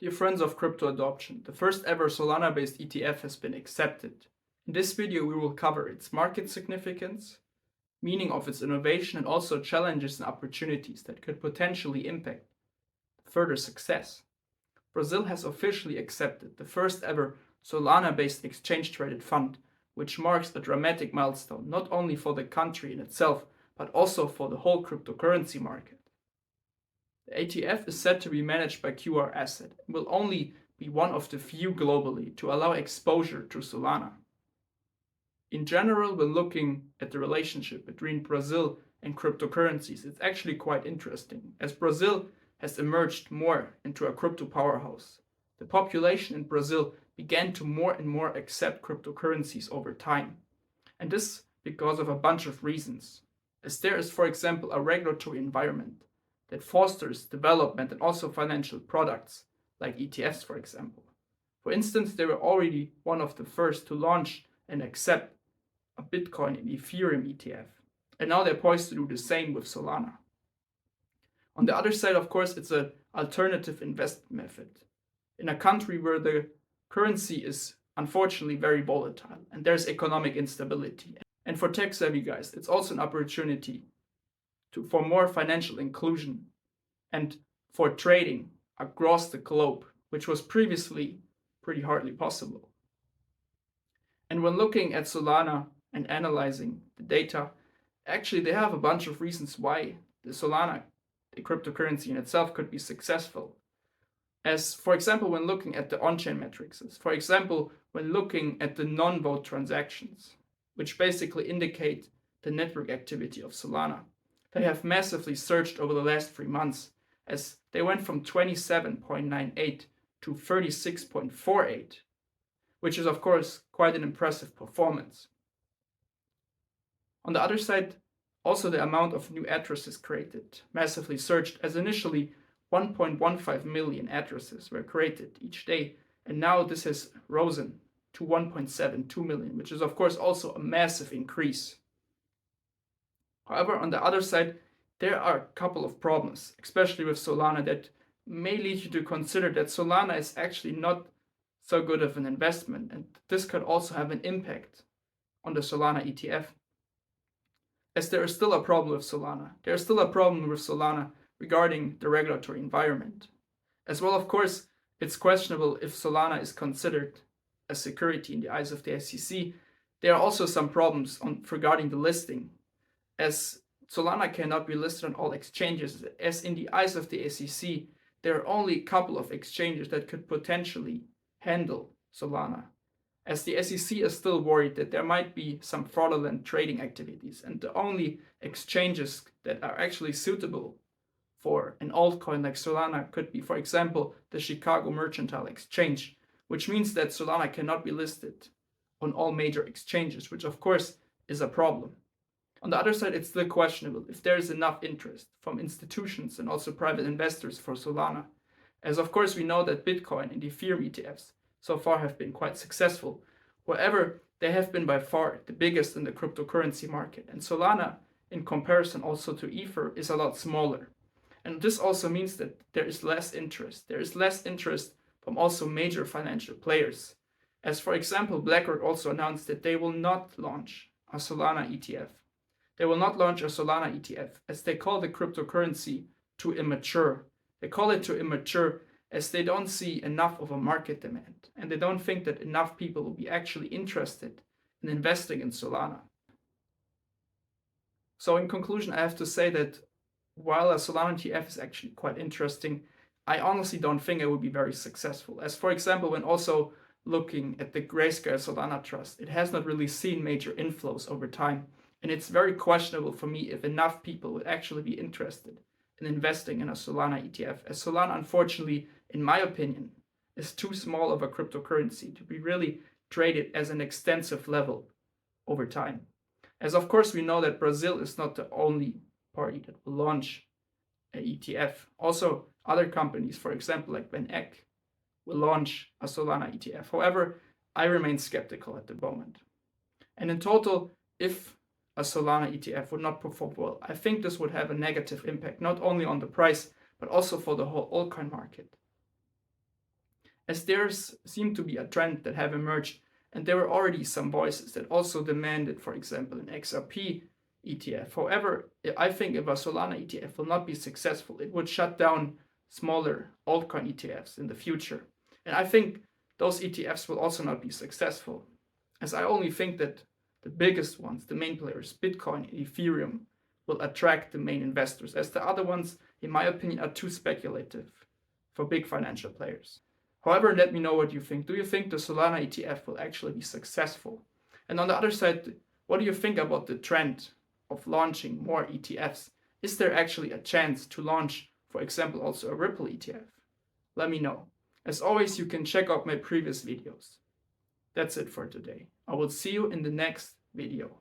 Dear friends of crypto adoption, the first ever Solana-based ETF has been accepted. In this video we will cover its market significance, meaning of its innovation, and also challenges and opportunities that could potentially impact further success. Brazil has officially accepted the first ever Solana-based exchange-traded fund, which marks a dramatic milestone not only for the country in itself, but also for the whole cryptocurrency market. The ETF is said to be managed by QR Asset and will only be one of the few globally to allow exposure to Solana. In general, when looking at the relationship between Brazil and cryptocurrencies, it's actually quite interesting, as Brazil has emerged more into a crypto powerhouse. The population in Brazil began to more and more accept cryptocurrencies over time, and this because of a bunch of reasons, as there is, for example, a regulatory environment that fosters development and also financial products, like ETFs, for example. For instance, they were already one of the first to launch and accept a Bitcoin and Ethereum ETF, and now they're poised to do the same with Solana. On the other side, of course, it's an alternative investment method in a country where the currency is unfortunately very volatile and there's economic instability. And for tech-savvy guys, it's also an opportunity for more financial inclusion and for trading across the globe, which was previously pretty hardly possible. And when looking at Solana and analyzing the data, actually they have a bunch of reasons why the Solana, the cryptocurrency in itself, could be successful. As, for example, when looking at the on-chain metrics, for example, when looking at the non-vote transactions, which basically indicate the network activity of Solana. They have massively surged over the last 3 months, as they went from 27.98 to 36.48, which is of course quite an impressive performance. On the other side, also the amount of new addresses created massively surged, as initially 1.15 million addresses were created each day, and now this has risen to 1.72 million, which is of course also a massive increase. However, on the other side, there are a couple of problems, especially with Solana, that may lead you to consider that Solana is actually not so good of an investment, and this could also have an impact on the Solana ETF. As there is still a problem with Solana. There is still a problem with Solana regarding the regulatory environment. As well, of course, it's questionable if Solana is considered a security in the eyes of the SEC. There are also some problems regarding the listing, as Solana cannot be listed on all exchanges, as in the eyes of the SEC, there are only a couple of exchanges that could potentially handle Solana, as the SEC is still worried that there might be some fraudulent trading activities, and the only exchanges that are actually suitable for an altcoin like Solana could be, for example, the Chicago Mercantile Exchange, which means that Solana cannot be listed on all major exchanges, which of course is a problem. On the other side, it's still questionable if there is enough interest from institutions and also private investors for Solana, as of course we know that Bitcoin and Ethereum ETFs so far have been quite successful. However, they have been by far the biggest in the cryptocurrency market, and Solana, in comparison also to Ether, is a lot smaller. And this also means that there is less interest. There is less interest from also major financial players. As for example, BlackRock also announced that they will not launch a Solana ETF. They will not launch a Solana ETF, as they call the cryptocurrency too immature. They call it too immature as they don't see enough of a market demand, and they don't think that enough people will be actually interested in investing in Solana. So in conclusion, I have to say that while a Solana ETF is actually quite interesting, I honestly don't think it will be very successful. As for example, when also looking at the Grayscale Solana Trust, it has not really seen major inflows over time. And it's very questionable for me if enough people would actually be interested in investing in a Solana ETF, as Solana, unfortunately, in my opinion, is too small of a cryptocurrency to be really traded as an extensive level over time. As of course we know that Brazil is not the only party that will launch an ETF. Also, other companies, for example, like VanEck, will launch a Solana ETF. However, I remain skeptical at the moment. And in total, if a Solana ETF would not perform well, I think this would have a negative impact, not only on the price, but also for the whole altcoin market. as there's seemed to be a trend that have emerged, and there were already some voices that also demanded, for example, an XRP ETF. However, I think if a Solana ETF will not be successful, it would shut down smaller altcoin ETFs in the future. And I think those ETFs will also not be successful, as I only think that the biggest ones, the main players, Bitcoin and Ethereum, will attract the main investors, as the other ones, in my opinion, are too speculative for big financial players. However, let me know what you think. Do you think the Solana ETF will actually be successful? And on the other side, what do you think about the trend of launching more ETFs? Is there actually a chance to launch, for example, also a Ripple ETF? Let me know. As always, you can check out my previous videos. That's it for today. I will see you in the next video.